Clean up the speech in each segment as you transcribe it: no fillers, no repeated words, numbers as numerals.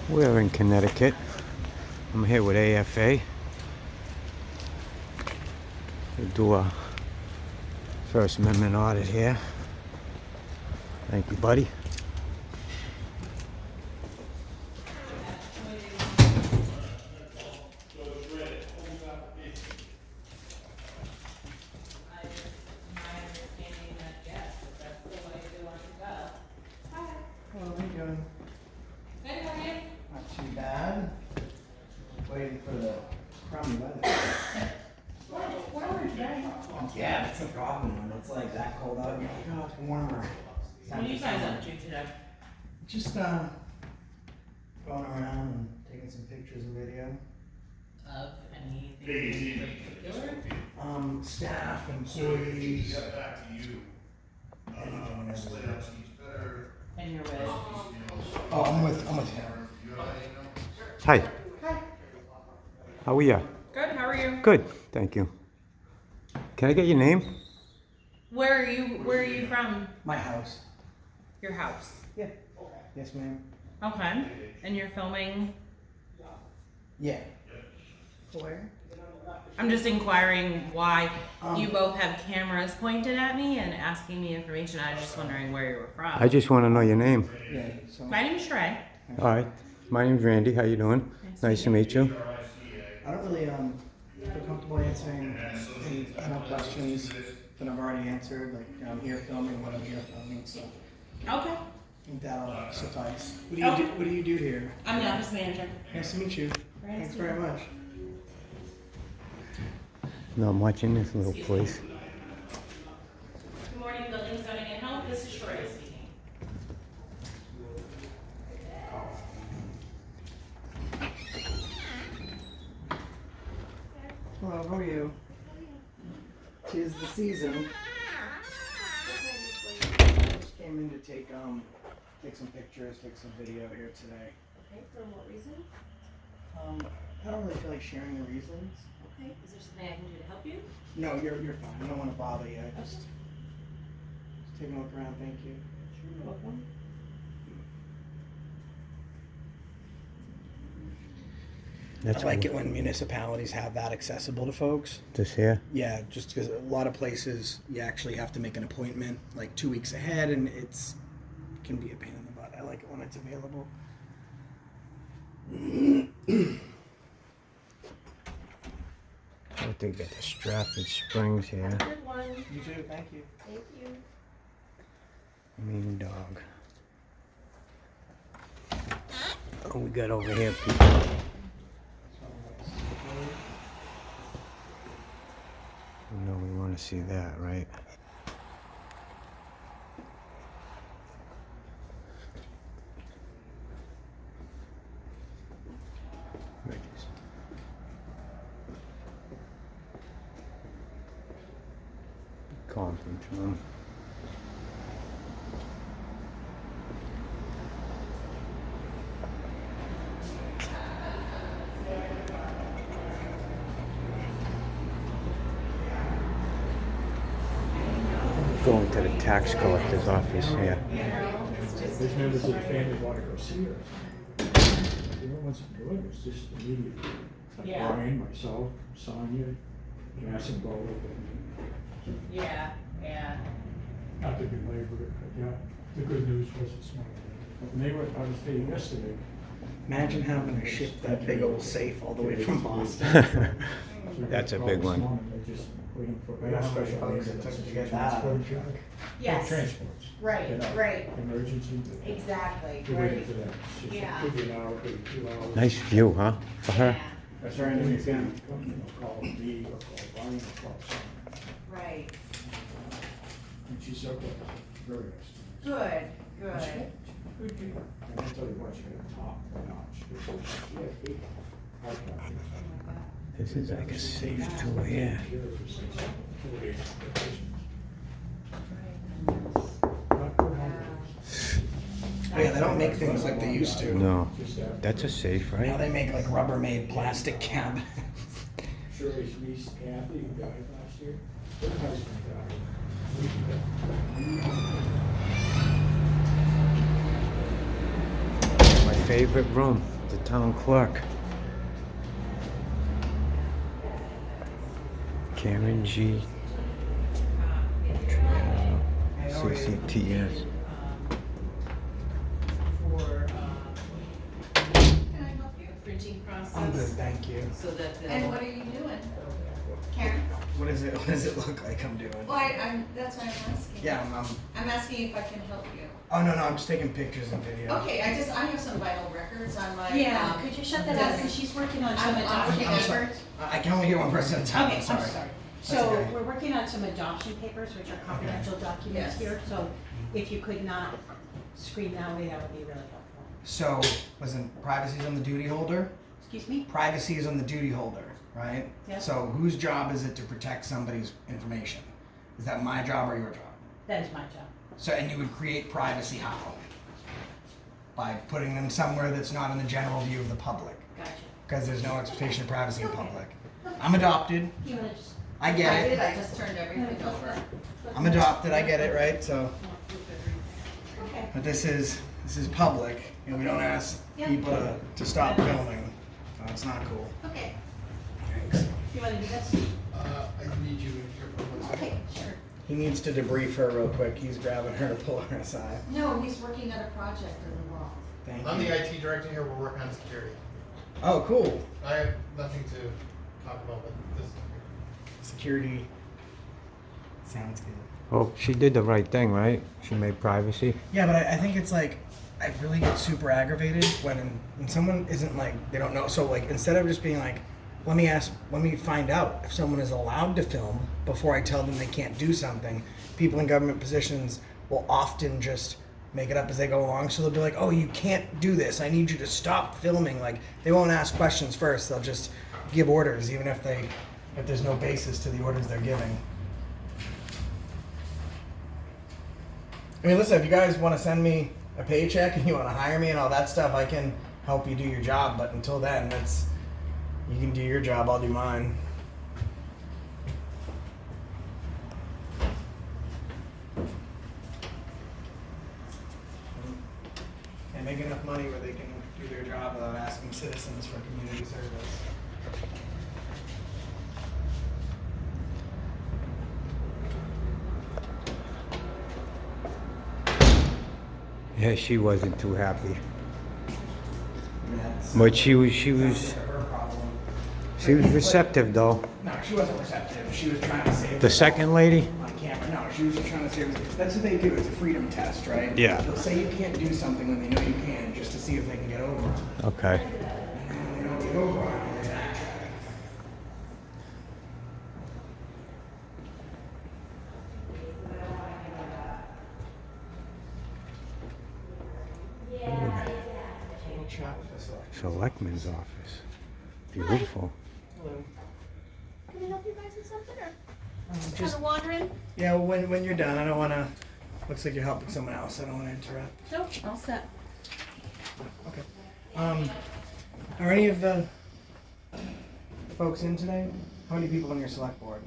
We're in Connecticut. I'm here with AFA. We do a First Amendment audit here. Thank you, buddy. Hello, how you doing? Good, how are you? Not too bad. Waiting for the crummy weather. Yeah, that's the problem when it's like that cold out. You're like, oh, it's warmer. It's What are you guys up to today? Just going around and taking some pictures and video. Of anything in particular? Staff, employees. Back to you. And you're with? Oh, I'm with him. Hi. Hi. How are you? Good, how are you? Good, thank you. Can I get your name? Where are you from? My house. Your house? Yeah. Yes, ma'am. Okay. And you're filming Yeah. where? I'm just inquiring why you both have cameras pointed at me and asking me information. I was just wondering where you were from. I just want to know your name. Yeah. So My name's Shrey. All right. My name's Randy. How you doing? Nice to meet you. I don't really feel comfortable answering any more questions that I've already answered. Like I'm here filming what I'm here filming, so Okay. I think that'll suffice. What Okay. do you do here? I'm the office manager. Nice to meet you. Very nice Thanks to meet very you. much. Not much in this little place. Good morning, Building, Zoning, and Health. This is Shrey speaking. Hello, how are you? 'Tis the season. I just came in to take some pictures, take some video here today. Okay, for what reason? I don't really feel like sharing the reasons. Okay, is there something I can do to help you? No, you're fine. I don't want to bother you. Just taking a look around. Thank you. You're welcome. That's I like it when municipalities have that accessible to folks. This here? Yeah, just because a lot of places you actually have to make an appointment like 2 weeks ahead, and it can be a pain in the butt. I like it when it's available. I think got the Stafford Springs here. Good one. You too. Thank you. Thank you. Mean dog. Oh, we got over here people. You know we want to see that, right? Regis. Conference room. Going to the tax collector's office here. There's members of the family want to go see her. Everyone's good, it's just immediate. Like Yeah. Brian, myself, Sonia, Gas and Bo, Yeah, yeah. not to belabor it, but yeah, the good news was it's small. And they were, I was there yesterday. Imagine having to ship that big old safe all the way from Boston. That's a big one. They're just waiting for. I got special folks that took to get that. Yes. Transports. Right, You know, right. Emergency. Exactly, They're waiting right. for that. It's just- Yeah. Could be an hour, could be 2 hours. Nice view, huh? For her? Yeah, That's right, and you can, call D or call Brian or call someone. right. And she's so good, very nice. Good, good. Good deal. And I'll tell you what, she had a top notch. She had 8 hard copies. This is like a safe tour here. Oh, yeah, they don't make things like they used to. No, that's a safe, Now right? they make like Rubbermaid plastic cabinets. Shirley's niece Kathy, who died last year, her husband died. My favorite room. the town clerk. Karen G. CCTS. Printing process. I'm good, thank you. So that the. And what are you doing? Karen? What does it look like I'm doing? Well, that's why I'm asking. Yeah, I'm asking if I can help you. oh no, I'm just taking pictures and video. Okay, I have some vital records on my. Yeah, could you shut that off, because she's working on some adoption I'm sorry. papers. I can only hear one person at a time, Okay, I'm I'm sorry. sorry. That's So okay. we're working on some adoption papers, which are confidential documents Yes. here, so if you could not screen that way, that would be really helpful. So, listen, privacy is on the duty holder. Excuse me? Privacy is on the duty holder, right? Yeah. So whose job is it to protect somebody's information? Is that my job or your job? That is my job. So, and you would create privacy how? By putting them somewhere that's not in the general view of the public. Gotcha. Because there's no expectation of privacy in Okay. public. I'm adopted. You wanna just? I get I it. did, I just turned everything over. I'm adopted. I get it, right? So, Okay. but this is public, and we don't ask Yeah. people to stop filming. It's not cool. Okay. Thanks. You wanna do this? I need you in here for 1 second. Okay, sure. He needs to debrief her real quick. He's grabbing her to pull her aside. No, he's working on a project in the wall. Thank I'm you. the IT director here, we're working on security. Oh, cool. I have nothing to talk about with this. Security. Sounds good. Well, she did the right thing, right? She made privacy. Yeah, but I think it's like, I really get super aggravated when someone isn't like, they don't know. So like, instead of just being like, let me find out if someone is allowed to film before I tell them they can't do something. People in government positions will often just make it up as they go along. So they'll be like, oh, you can't do this. I need you to stop filming. Like, they won't ask questions first. They'll just give orders, even if there's no basis to the orders they're giving. I mean, listen, if you guys want to send me a paycheck and you want to hire me and all that stuff, I can help you do your job. But until then, you can do your job, I'll do mine. And make enough money where they can do their job without asking citizens for community service. Yeah, she wasn't too happy. That's But she was her problem. receptive though. No, she wasn't receptive. She was trying to save The second lady? on camera. No, she was just trying to save. That's what they do. It's a freedom test, right? Yeah. They'll say you can't do something when they know you can, just to see if they can get over it. Okay. And then when they don't get over it, they backtrack. We'll chat with this Selectman's office. Beautiful. Hello. Can I help you guys with something, or Just kind of wandering? yeah, well, when you're done, I don't want to. Looks like you're helping someone else. I don't want to interrupt. Nope, all set. Okay. Are any of the folks in today? How many people on your select board?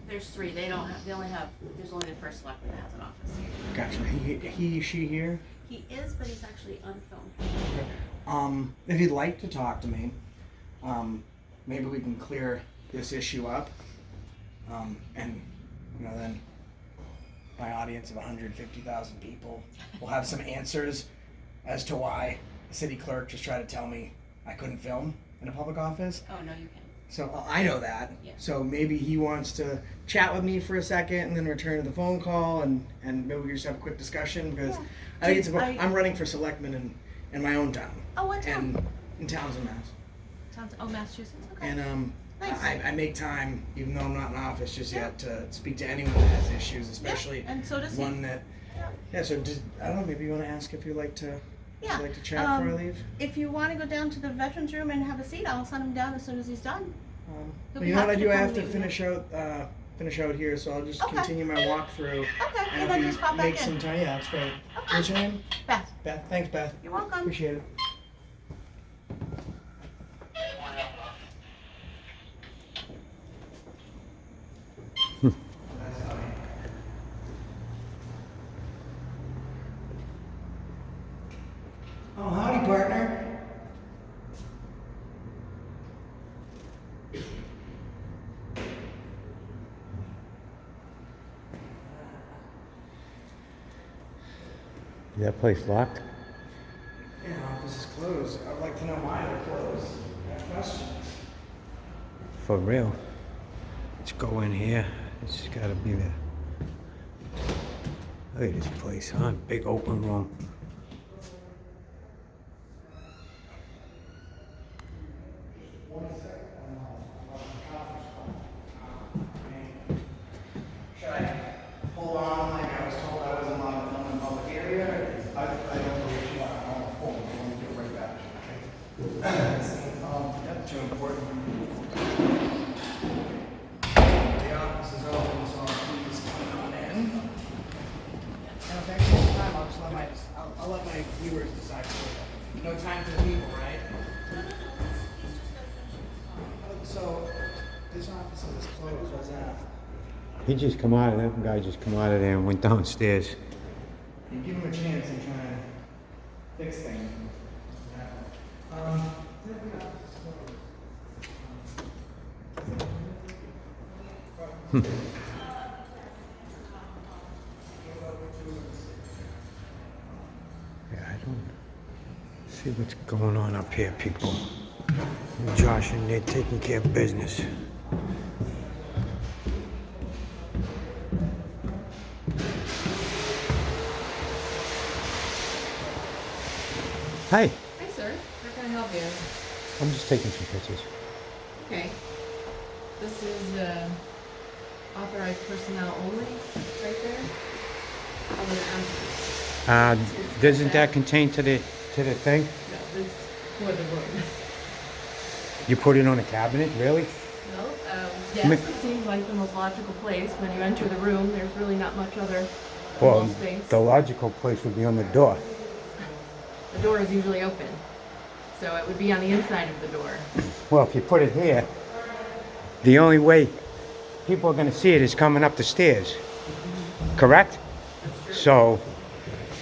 There's 3. They only have, there's only the first selectman that has an office here. Gotcha. She here? He is, but he's actually unfilmed. Okay. If you'd like to talk to me, maybe we can clear this issue up. And, then my audience of 150,000 people will have some answers as to why the city clerk just tried to tell me I couldn't film in a public office. Oh, no, you can. So I know that. Yeah. So maybe he wants to chat with me for a second and then return to the phone call and maybe we can just have a quick discussion because Yeah. I think it's about, I- I'm running for selectman in my own town. Oh, what town? And in Townsend, Mass. Massachusetts, okay. And Nice. I make time, even though I'm not in office just yet, to speak to anyone that has issues, especially and so does he. one that. Yeah. Yeah. So I don't know. Maybe you want to ask if you'd like to. Yeah. Like to chat before I leave. If you want to go down to the veterans room and have a seat, I'll send him down as soon as he's done. He'll But be you know what I happy do? to I come have to meet finish out here, so I'll just Okay. continue my walkthrough. Okay, And and then if just you pop make back some in. time, yeah, that's great. Okay. What's your name? Beth, Beth. Thanks, Beth. you're welcome. Appreciate it. Oh, howdy, partner. Is that place locked? Yeah, office is closed. I'd like to know why they're closed. I have questions. For real. Let's go in here. It's gotta be there. Look at this place, huh? Big open room. Should I hold on like I was told I wasn't allowed to film in a public area? I don't believe you are. I'm on the phone. I'm going to get right back. Yep, too important. The office is open, so please come on in. And if there's no time, I'll let my viewers decide for you. No time for the people, right? So, this office is closed. What's that? He just come out of that guy just come out of there and went downstairs. You give him a chance and try and fix things. Yeah, I don't see what's going on up here, people. Josh and they're taking care of business. Hi, Hi, sir. How can I help you? I'm just taking some pictures. Okay. This is authorized personnel only, right there. I'm gonna ask. Doesn't that contain to the thing? No, this is for the room. You put it on a cabinet, really? No, Ma- yes, it seems like the most logical place. When you enter the room, there's really not much other Well, wall space. the logical place would be on the door. The door is usually open, so it would be on the inside of the door. Well, if you put it here, the only way people are going to see it is coming up the stairs. Correct? So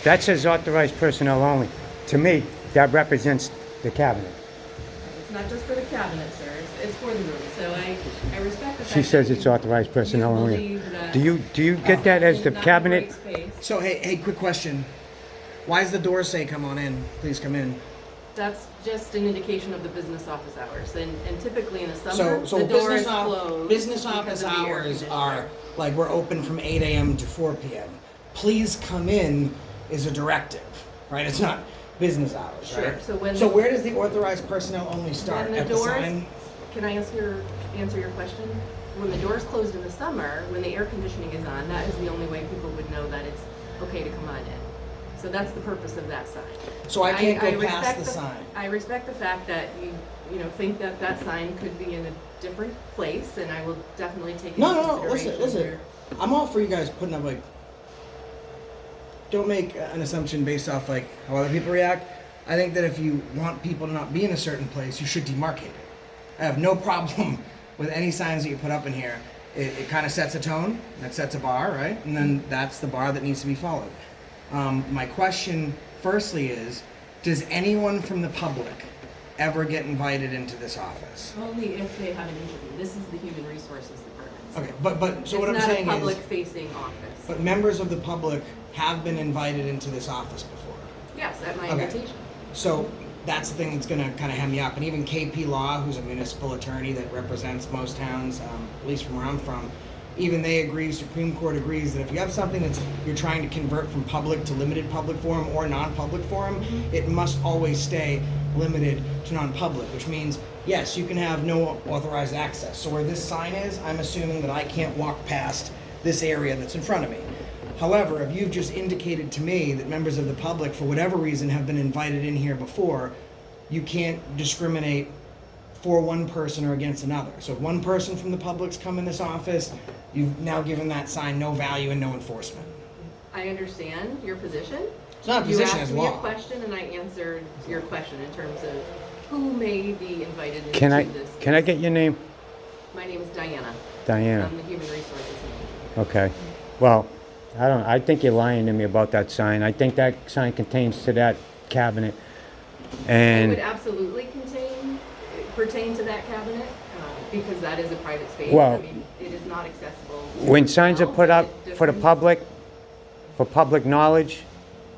that says authorized personnel only. To me, that represents the cabinet. It's not just for the cabinet, sir. It's for the room. So I respect the fact She says that it's you- authorized personnel you only. believe that Do you get that as the it's not a cabinet? great space. So, hey, quick question. Why does the door say come on in? Please come in. That's just an indication of the business office hours. And typically in the summer, So the door business, is closed. business because office of the air hours conditioning. are like we're open from 8 a.m. to 4 p.m. Please come in is a directive, right? It's not business hours, Sure. right? So when So the- where does the authorized personnel only start? When the At the doors, sign? can I answer your question? When the door's closed in the summer, when the air conditioning is on, that is the only way people would know that it's okay to come on in. So that's the purpose of that sign. So I can't go past respect the sign. I respect the fact that you know think that that sign could be in a different place, and I will definitely take into No. consideration. Listen. I'm all for you guys putting up like. Don't make an assumption based off like how other people react. I think that if you want people to not be in a certain place, you should demarcate it. I have no problem with any signs that you put up in here. It kind of sets a tone, that sets a bar, right? And then that's the bar that needs to be followed. My question, firstly, is: does anyone from the public ever get invited into this office? Only if they have an interview. This is the Human Resources Department. Okay, but so what I'm it's saying not a is, public-facing office. but members of the public have been invited into this office before. Yes, at my Okay. invitation. So that's the thing that's going to kind of hem you up. And even KP Law, who's a municipal attorney that represents most towns, at least from where I'm from, even they agree, Supreme Court agrees that if you have something that's you're trying to convert from public to limited public forum or non-public forum, it must always stay limited to non-public, which means, yes, you can have no authorized access. So where this sign is, I'm assuming that I can't walk past this area that's in front of me. However, if you've just indicated to me that members of the public, for whatever reason, have been invited in here before, you can't discriminate for one person or against another. So if one person from the public's come in this office, you've now given that sign no value and no enforcement. I understand your position. It's not a position, You it's asked me a law. question, and I answered your question in terms of who may be invited into Can I this. get your name? My name is Diana. Diana. I'm the Human Resources Manager. Okay. Well, I think you're lying to me about that sign. I think that sign contains to that cabinet. It And would absolutely pertain to that cabinet, because that is a private space. Well, I mean, it is not accessible. to when signs are all, put but up it for the differs. public, for public knowledge,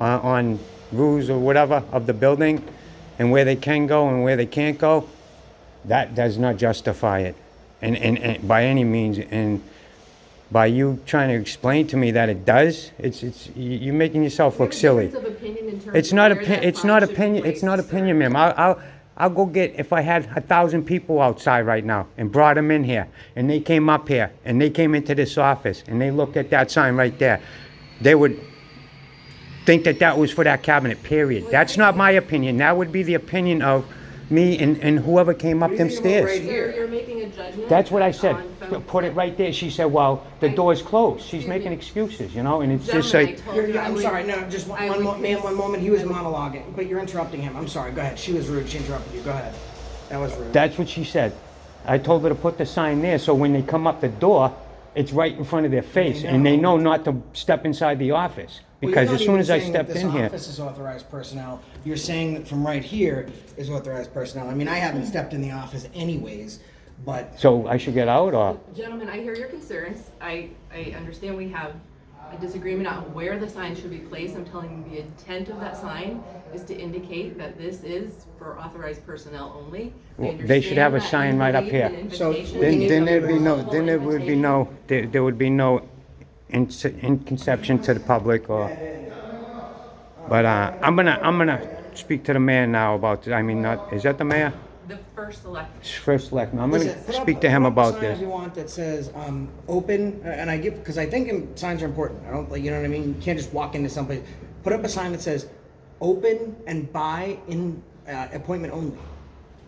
on rules or whatever of the building, and where they can go and where they can't go, that does not justify it, and by any means. And by you trying to explain to me that it does, you're making yourself look silly. Difference of opinion in terms It's of not where that it's sign not should be opinion. It's placed, not sir. opinion, ma'am. I'll go get, if I had 1,000 people outside right now and brought them in here, and they came up here and they came into this office and they looked at that sign right there, they would think that that was for that cabinet. Period. That's not my opinion. That would be the opinion of me and whoever came up What do them you think about stairs. right here? Sir, you're making a judgment. That's what I said. on folks Put it that- right there. She said, well, the door's closed. She's Excuse making me. excuses, you know, and it's just Gentlemen, like, I told you I I'm would- sorry, no, just I one, would ma'am, one moment. He was I would- monologuing, but you're interrupting him. I'm sorry. Go ahead. She was rude. She interrupted you. Go ahead. That was rude. that's what she said. I told her to put the sign there, so when they come up the door, it's right in front of their face, and they know not to step inside the office. Well, Because you're as not soon even as I saying that stepped in this here, office is authorized personnel. You're saying that from right here is authorized personnel. I mean, I haven't stepped in the office anyways, but so I should get out, or? Gentlemen, I hear your concerns. I understand we have a disagreement on where the sign should be placed. I'm telling you, the intent of that sign is to indicate that this is for authorized personnel only. I Well, they should have a understand that sign you right up believe here. in So, invitation. Then there'd be no, Multiple then there would be no, there would be no inconception to the public, or, but, I'm gonna speak to the mayor now about, I mean, not, is that the mayor? The first select. First selectman, I'm listen, gonna put up- speak to him put up a about sign this. If you want that says open, and I give because I think signs are important. I don't like, you know what I mean. You can't just walk into someplace. Put up a sign that says open and buy in appointment only.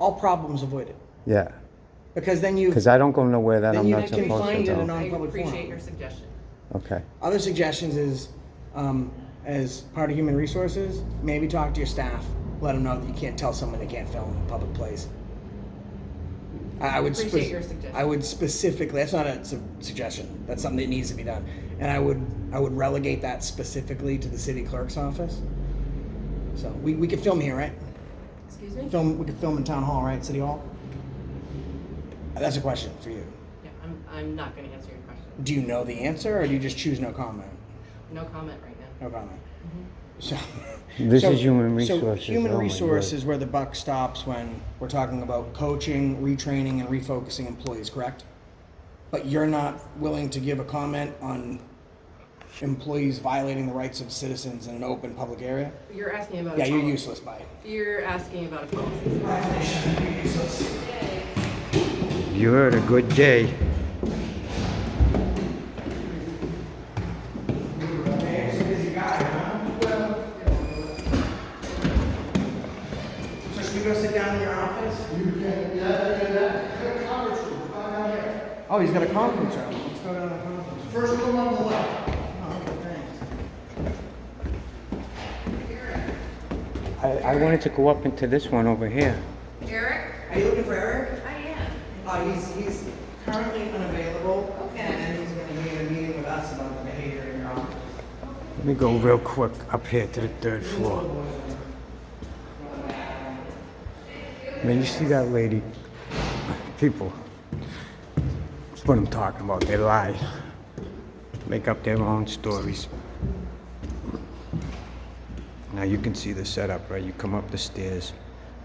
All problems avoided. Yeah, Because then you because I don't go nowhere that Then I'm you not can supposed find to it in go. a- I Non-public appreciate forum. your suggestion. Okay, Other suggestions is, as part of human resources, maybe talk to your staff. Let them know that you can't tell someone they can't film in a public place. I would Appreciate your suggestion. I would specifically. That's not a suggestion. That's something that needs to be done. And I would relegate that specifically to the city clerk's office. So we could film here, right? Excuse me? We could film in town hall, right? City hall. That's a question for you. Yeah, I'm not gonna answer your question. Do you know the answer, or do you just choose no comment? No comment right now. No comment. So, This is human So resources. human Oh my resources God. is where the buck stops when we're talking about coaching, retraining, and refocusing employees, correct? But you're not willing to give a comment on employees violating the rights of citizens in an open public area? You're asking about. Yeah, a you're policy. useless by it. You're asking about a policy. You heard a good day. So should we go sit down in your office? Oh, he's got a conference room. Let's go down to the conference room. First one on the left. Oh, okay, thanks. I wanted to go up into this one over here. Eric? Are you looking for Eric? I am. He's currently unavailable. Okay. And he's going to be in a meeting with us about the behavior in your office. Let me go real quick up here to the third floor. Man, you see that lady? People, that's what I'm talking about. They lie. Make up their own stories. Now you can see the setup, right? You come up the stairs,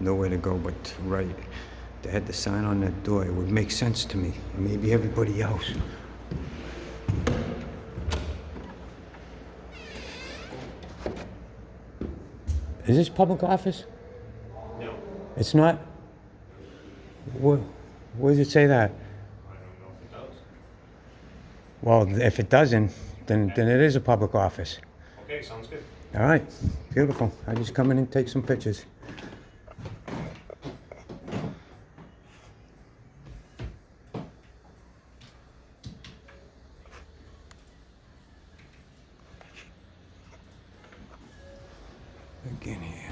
nowhere to go but right. They had the sign on that door. It would make sense to me, and maybe everybody else. Is this public office? No, It's not? Where does it say that? I don't know if it does. Well, if it doesn't, then it is a public office. Okay, sounds good. All right, beautiful. I just come in and take some pictures. Again here.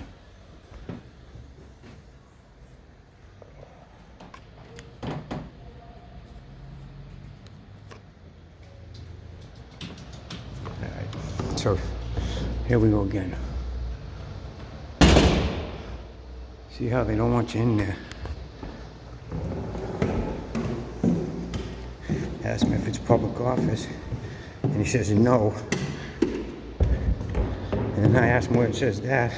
All right, so here we go again. See how they don't want you in there. Ask me if it's public office, and he says no. And And I asked him where it says that.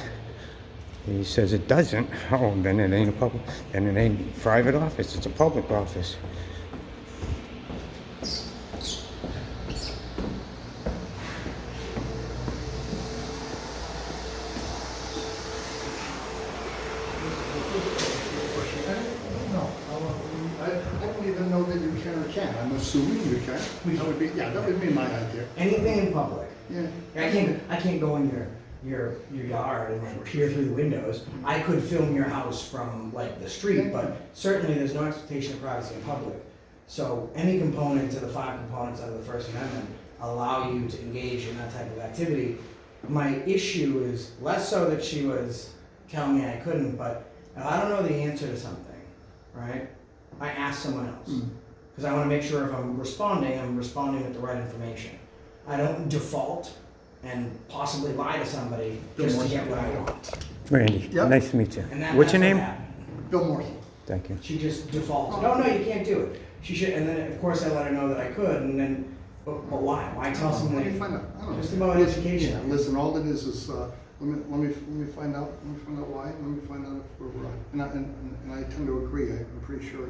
He says it doesn't. Oh, then it ain't a public, then it ain't a private office, it's a public office. No, I don't even know that you can or can't. I'm assuming you can. That would be, yeah, that would be my idea. Anything in public. Yeah. I can't go in your yard and like peer through the windows. I could film your house from like the street, but certainly there's no expectation of privacy in public. So any component to the 5 components of the First Amendment allow you to engage in that type of activity. My issue is less so that she was telling me I couldn't, but if I don't know the answer to something, right? I ask someone else. Because I want to make sure if I'm responding with the right information. I don't default and possibly lie to somebody just to get what I want. Randy, Yep. nice to meet you. And What's that's your what name? happened. Bill Morrison. Thank you. She just defaulted. No, you can't do it. She should, and then of course I let her know that I could, and then, but why? Why tell Let me someone? find out. I don't know. Just about education. Yeah, listen, all it is, let me find out why, let me find out if we're, and I tend to agree, I'm pretty sure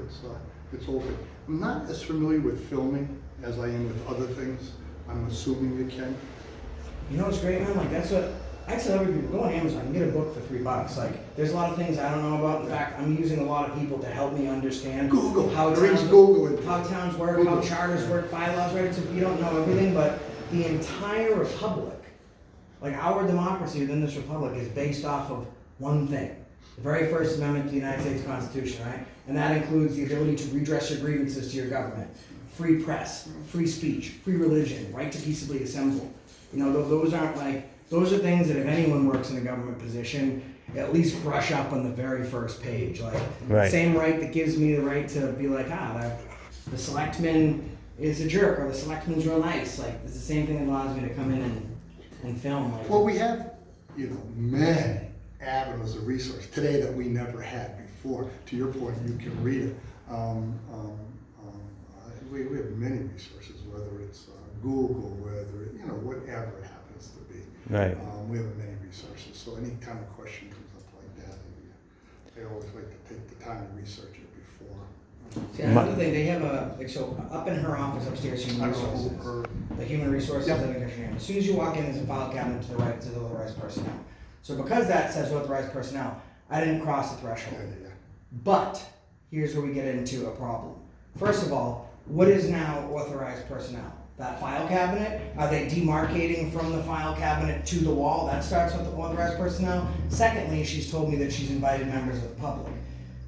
it's open. I'm not as familiar with filming as I am with other things. I'm assuming you can. You know what's great, man? Like that's what I tell every people. Go on Amazon and get a book for $3. Like there's a lot of things I don't know about. In fact, I'm using a lot of people to help me understand Google. how There is towns, Google in how towns work, Google. how charters work, bylaws, right? So you don't know everything, but the entire republic, like our democracy within this republic, is based off of one thing. The very First Amendment to the United States Constitution, right? And that includes the ability to redress your grievances to your government, free press, free speech, free religion, right to peaceably assemble. You know, those aren't like, those are things that if anyone works in a government position, at least brush up on the very first page. Like, Right. same right that gives me the right to be like, the selectman is a jerk, or the selectman's real nice. Like, it's the same thing that allows me to come in and film. Like, Well, we have, many avenues of resource today that we never had before. To your point, you can read it. We have many resources, whether it's Google, whether whatever it happens to be. Right. We have many resources. So any time a question comes up like that, they always like to take the time to research it before. see, another thing, they have so up in her office upstairs, I human don't know resources. who her- The human resources, Yep. and the as soon as you walk in, there's a file cabinet to the right, to the authorized personnel. So because that says authorized personnel, I didn't cross the threshold. Yeah. But here's where we get into a problem. First of all, what is now authorized personnel? That file cabinet? Are they demarcating from the file cabinet to the wall? That starts with the authorized personnel. Secondly, she's told me that she's invited members of the public.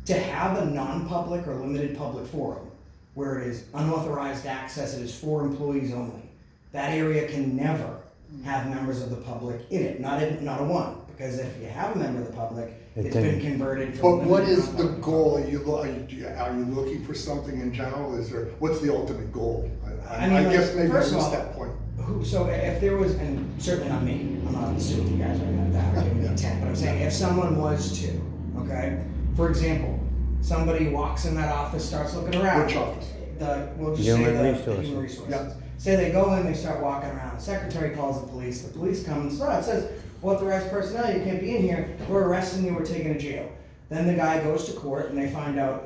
To have a non-public or limited public forum, where it is unauthorized access, it is for employees only. That area can never have members of the public in it, not a one. Because if you have a member of the public, it's been converted from. But what limited is the non-public. goal? Are you looking for something in general? What's the ultimate goal? I mean, I like, guess maybe I first of missed all, that point. So if there was, and certainly not me, I'm not suing you guys or anything like that, or giving me intent, but I'm saying if someone was to, okay? For example, somebody walks in that office, starts looking around. Which office? We'll just Human say the resources. human resources. Yeah. Say they go in, they start walking around, the secretary calls the police come and it says, authorized personnel, you can't be in here, we're arresting you, we're taking you to jail. Then the guy goes to court and they find out,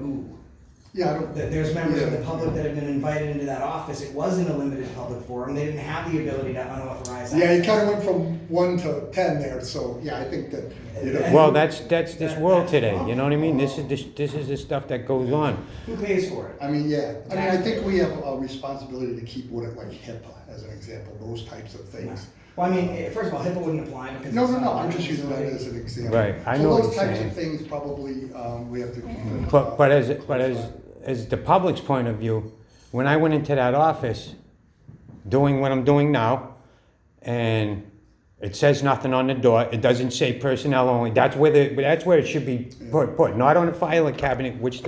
Yeah, I don't. that there's members of the public that have been invited into that office. It wasn't a limited public forum. They didn't have the ability to unauthorized Yeah, you access. kind of went from 1 to 10 there, so yeah, I think that. Well, that's this world today, you know what I mean? This is the stuff that goes on. Who pays for it? I mean, yeah. I mean, I think we have a responsibility to keep what it like HIPAA as an example, those types of things. Well, I mean, first of all, HIPAA wouldn't apply because No, it's no, not no, I'm a just using that facility. as an example. Right, I So know what those you're types saying. of things probably, we have to. But as the public's point of view, when I went into that office, doing what I'm doing now, and it says nothing on the door, it doesn't say personnel only, that's where it should be put, not on the filing cabinet, which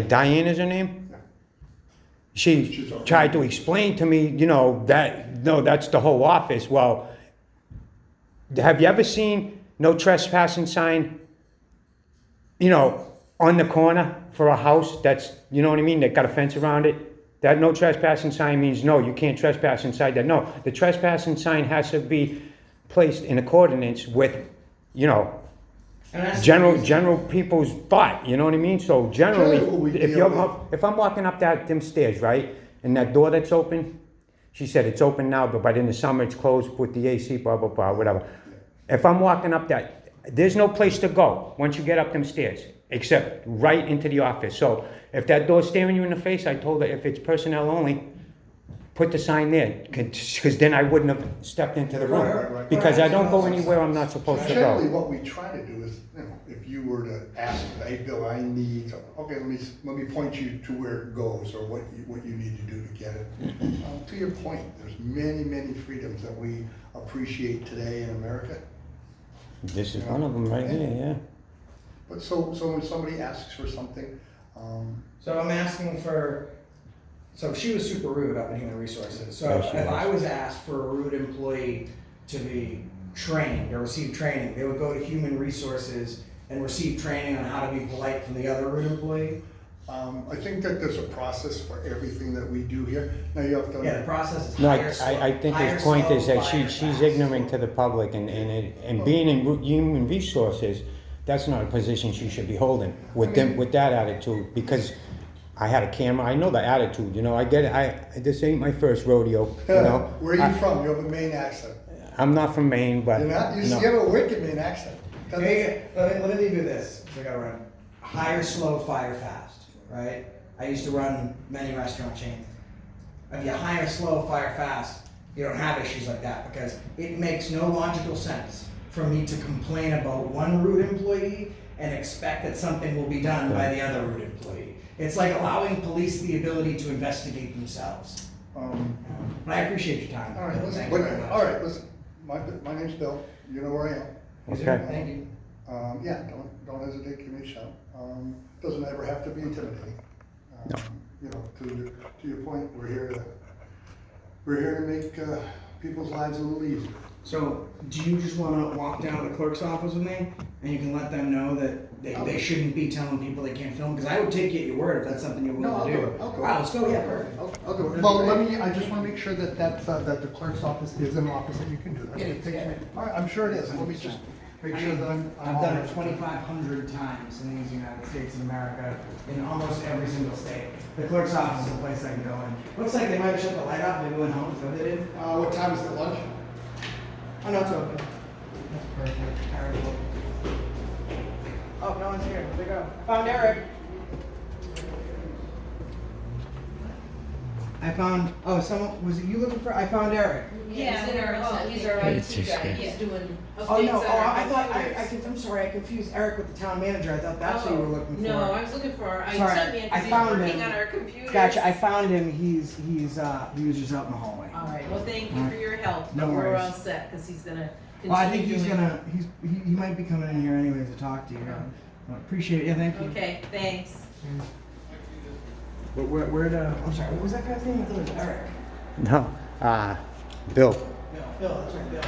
Diane is her name? She tried to explain to me, that's the whole office. Well, have you ever seen no trespassing sign, on the corner for a house that's, you know what I mean, that got a fence around it? That no trespassing sign means no, you can't trespass inside that. No, the trespassing sign has to be placed in accordance with, you know, And that's general people's thought, you know what I mean? So generally, Generally what we if deal you're, with- if I'm walking up them stairs, right, and that door that's open, she said it's open now, but in the summer it's closed with the AC, blah, blah, blah, whatever. If I'm walking up that, there's no place to go once you get up them stairs, except right into the office. So if that door's staring you in the face, I told her if it's personnel only, put the sign there, because then I wouldn't have stepped into the room. Right. Because I don't go anywhere I'm not supposed to Generally, go. what we try to do is, you know, if you were to ask, hey, Bill, I need, okay, let me point you to where it goes, or what you need to do to get it. To your point, there's many freedoms that we appreciate today in America. This is one of them right here, yeah. But so when somebody asks for something, So I'm asking for, so she was super rude up in Human Resources. So Yeah, she if was. I was asked for a rude employee to be trained or receive training, they would go to Human Resources and receive training on how to be polite from the other rude employee. I think that there's a process for everything that we do here. Now you have to. Yeah, the process is No, higher, slow, I think higher, his point slow, is that fire, she's fast. ignorant to the public, and being in Human Resources, that's not a position she should be holding with them, with that attitude, because I had a camera, I know the attitude, you know, I get it, this ain't my first rodeo, you know. Where are you from? You have a Maine accent. I'm not from Maine, but. You're not? You no. have a wicked Maine accent. Okay, let me leave you this. So I gotta run. Hire slow, fire fast, right? I used to run many restaurant chains. If you hire slow, fire fast, you don't have issues like that, because it makes no logical sense for me to complain about one rude employee and expect that something will be done by the other rude employee. It's like allowing police the ability to investigate themselves. But I appreciate your time. All right, listen. Thank you very much. All right, listen. My name's Bill. You know where I am. Okay. Thank you. Yeah, don't hesitate. Give me a shout. Doesn't ever have to be intimidating. No. You know, to your point, we're here to make people's lives a little easier. So, do you just want to walk down to the clerk's office with me, and you can let them know that they shouldn't be telling people they can't film? Because I would take you at your word if that's something you're willing to do. I'll go. Wow, let's go. Yeah, perfect. I'll do it. Well, I just want to make sure that the clerk's office is an office that you can do that. It is. All right, I'm sure it is. Let me just make sure that I'm I've done it 2,500 times in these United States of America, in almost every single state. The clerk's office is a place I can go in. Looks like they might have shut the light off. Maybe went home. Is that what they did? What time is it, lunch? Oh no, it's open. That's perfect. Terrible. Oh, no one's here. Where'd they go? Found Eric. I found. Oh, someone was it you looking for? I found Eric. Yeah, he's our It's IT just- guy, he's doing updates Oh no! on Oh, our I thought computers. I'm sorry. I confused Eric with the town manager. I thought that's who you were looking for. No, I was looking for our IT Sorry, man, I because he's found working him. on our computers. Gotcha. I found him. He was just out in the hallway. All right, well, thank you for your help. No We're worries. all set, because he's gonna continue Well, I think he's doing- gonna. He might be coming in here anyways to talk to you. I appreciate it. Yeah, thank you. Okay, thanks. But where'd I'm sorry. What was that guy's name? I thought it was Eric. No, Bill. Bill. That's right, Bill.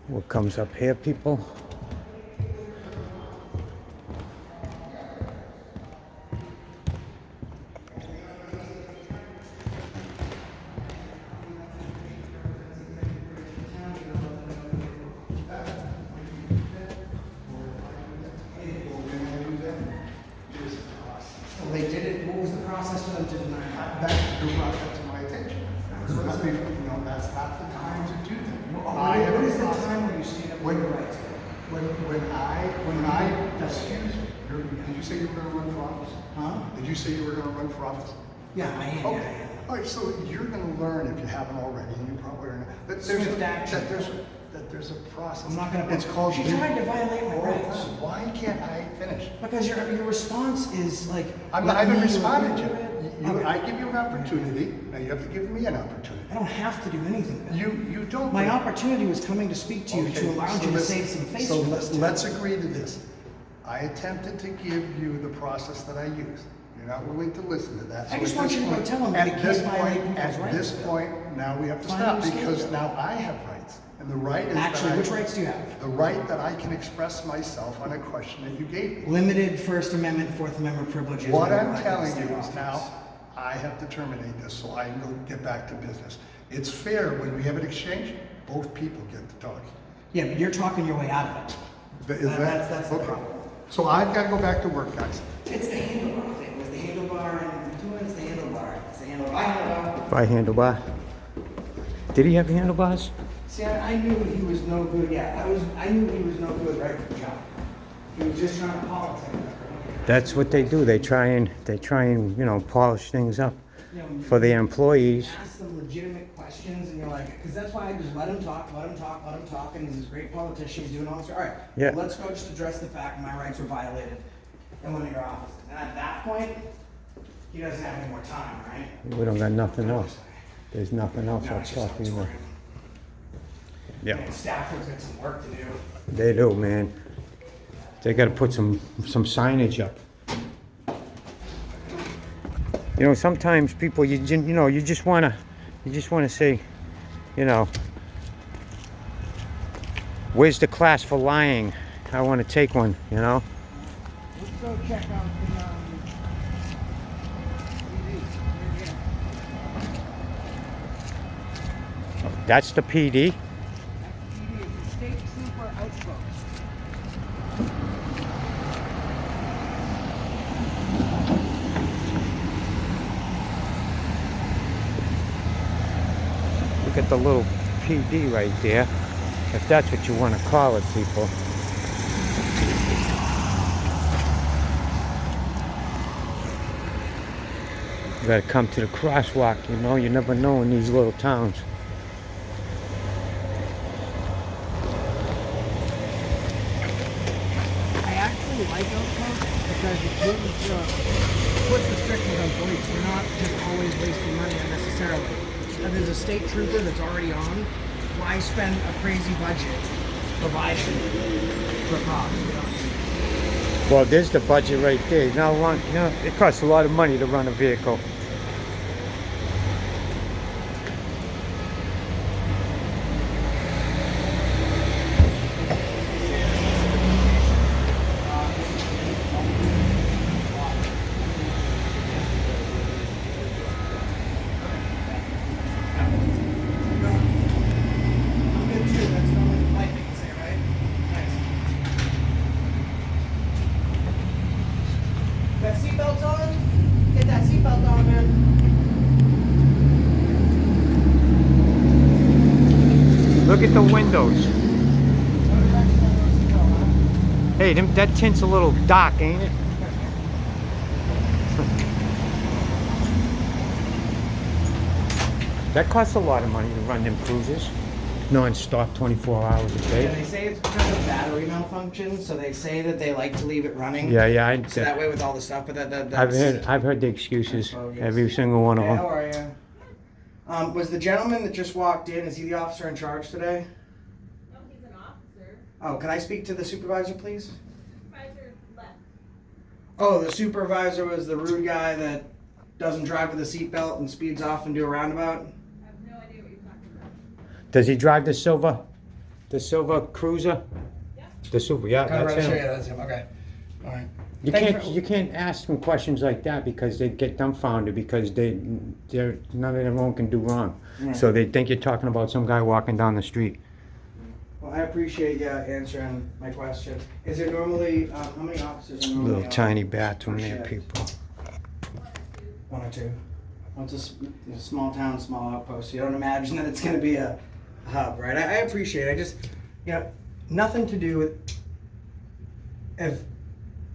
What comes up here, people? Well, they did it. What was the process for them to deny that? That drew that to my attention. So that's that's not the time to do that. What is the time when you stand up for When- your rights? When I, excuse me, did you say you were gonna run for office? Huh? Did you say you were gonna run for office? Yeah, I am. Okay. Yeah, I am. All right, so you're gonna learn if you haven't already, and you probably are not. That Swift action. there's a process. I'm not gonna. It's called. She tried to violate my Hold rights. on, why can't I finish? Because your response is like. I let haven't me responded review yet. it. I give you an opportunity, now you have to give me an opportunity. I don't have to do anything. You don't. My opportunity was coming to speak to you Okay, to allow so you to let's- save some face So for this. let's agree to this. I attempted to give you the process that I use. You're not willing to listen to that. I So just at want this you to go point- tell them that at it this can't violate point- people's At rights. this point, now we have to Find stop your because scapegoat. now I have rights. And the right is Actually, that which rights do you have? The right that I can express myself on a question that you gave me. Limited First Amendment, Fourth Amendment privileges. What when I'm elected telling state you is office. now, I have to terminate this so I can go get back to business. It's fair when we have an exchange, both people get to talk. Yeah, but you're talking your way out of it. That's the okay. problem. So I've got to go back to work, guys. It's the handlebar thing. It was the handlebar and it's the handlebar. It's the handlebar. By handlebar. Did he have handlebars? See, I knew he was no good. Yeah, I knew he was no good right from the jump. He was just trying to politic. That's what they do. They try and polish things up for their employees. Ask them legitimate questions, and you're like, because that's why I just let him talk, and he's a great politician. He's doing all this. All right, Yeah. let's go just address the fact my rights were violated in one of your offices. And at that point, he doesn't have any more time, right? We don't got nothing else. There's nothing else Now I'll it's just talk up to to you. him. Yeah, And Stafford's got some work to do. they do, man. They got to put some signage up. You know, sometimes people, you just wanna say, where's the class for lying? I want to take one, Let's go check out the, That's the PD. State Trooper Outpost. Look at the little PD right there, if that's what you want to call it, people. You gotta come to the crosswalk, you never know in these little towns. I actually like Outpost because it puts restrictions on police. They're not just always wasting money unnecessarily. If there's a state trooper that's already on, why spend a crazy budget providing for cops? Well, there's the budget right there. It costs a lot of money to run a vehicle. I'm good too. That's the only polite thing to say, right? Thanks. Got seatbelts on? Get that seatbelt on, man. Look at the windows. Hey, that tint's a little dark, ain't it? That costs a lot of money to run them cruisers. Non-stop, 24 hours a Yeah, day. they say it's because of battery malfunction, so they say that they like to leave it running. Yeah, So that way with all the stuff, but that's... I've heard the excuses, bogus. every single one of Hey, how them. are you? Was the gentleman that just walked in, is he the officer in charge today? No, he's an officer. Oh, can I speak to the supervisor, please? Supervisor left. Oh, the supervisor was the rude guy that doesn't drive with a seatbelt and speeds off and do a roundabout? I have no idea what you're talking about. Does he drive the silver cruiser? Yeah. The super, yeah, that's him. that's him. Okay. All right. You Thank can't you. you can't ask them questions like that because they get dumbfounded because they're none of their own can do wrong. Right. So they think you're talking about some guy walking down the street. Well, I appreciate you answering my question. Is there normally, how many officers are normally Little on tiny bathroom per there, shift? people. One or two. Well, it's a small town, small outpost. So you don't imagine that it's going to be a hub, right? I appreciate it. I just, nothing to do with if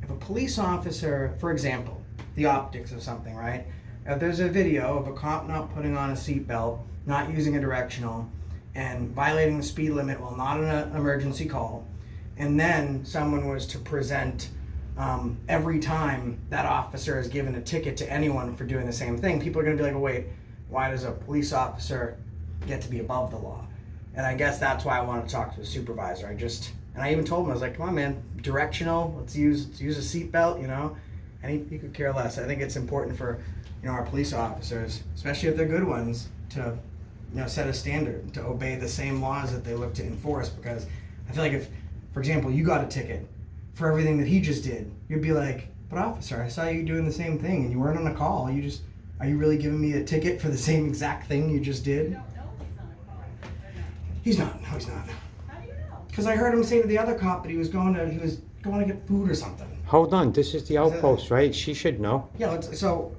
a police officer, for example, the optics of something, right? if there's a video of a cop not putting on a seatbelt, not using a directional, and violating the speed limit while not on an emergency call, and then someone was to present every time that officer has given a ticket to anyone for doing the same thing, people are going to be like, oh, wait, why does a police officer get to be above the law? And I guess that's why I want to talk to the supervisor. And I even told him, I was like, come on, man, directional, let's use a seatbelt, you know? And he could care less. I think it's important for, you know, our police officers, especially if they're good ones, to, you know, set a standard, to obey the same laws that they look to enforce. Because I feel like if, for example, you got a ticket for everything that he just did, you'd be like, but officer, I saw you doing the same thing and you weren't on a call. Are you really giving me a ticket for the same exact thing you just did? You don't know if he's on a call. Or not. He's not. No, he's not. How do you know? Because I heard him say to the other cop that he was going to get food or something. Hold on, this is the outpost, right? She should know. Yeah, so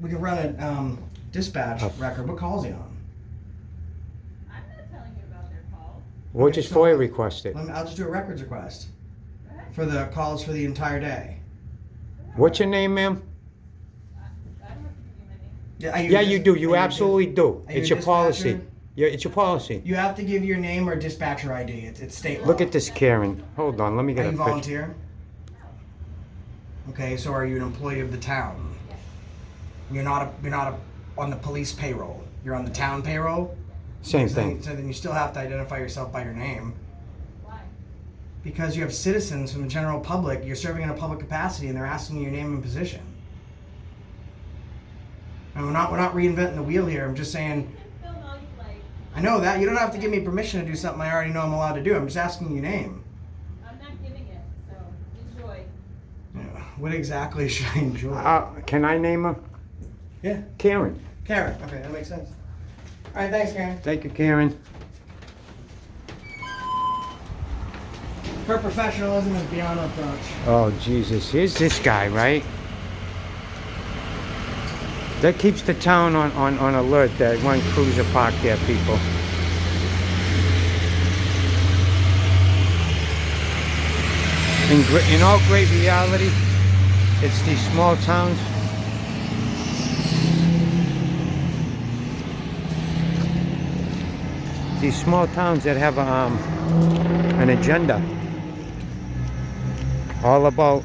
we can run a dispatch record. What calls he on? I'm not telling you about their calls. We'll Okay, just so FOIA request it. I'll just do a records request Go ahead. for the calls for the entire day. What's your name, ma'am? I don't have to give you my name. Yeah, are Yeah, you do. are You absolutely do. Are you It's a your policy. dispatcher? Yeah, it's your policy. You have to give your name or dispatcher ID. It's state law. Look at this, Karen. Hold on, let me Are get a you picture. volunteer? Okay, so are you an employee of the town? You're not on the police payroll. You're on the town payroll? Same So thing. then you still have to identify yourself by your name. Why? Because you have citizens from the general public, you're serving in a public capacity and they're asking you your name and position. And we're not reinventing the wheel here. I'm just saying, You can film all you like. I know that. You don't have to give me permission to do something I already know I'm allowed to do. I'm just asking your name. I'm not giving it, so enjoy. Yeah. What exactly should I enjoy? Can I name her? Yeah. Karen. Karen. Okay, that makes sense. All right, thanks, Karen. Thank you, Karen. Her professionalism is beyond reproach. Oh, Jesus. Here's this guy, right? That keeps the town on alert that one cruiser parked there, people. In all great reality, it's these small towns. These small towns that have an agenda. All about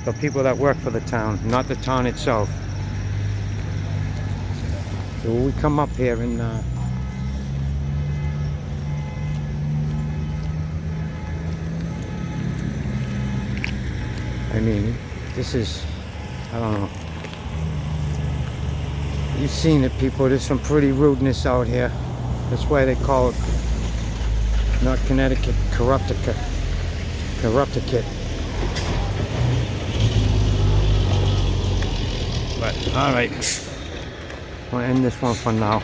the people that work for the town, not the town itself. So we come up here and I mean, this is, I don't know. You've seen it, people. There's some pretty rudeness out here. That's why they call it, not Connecticut, Corrupticut. But, alright. We'll end this one for now.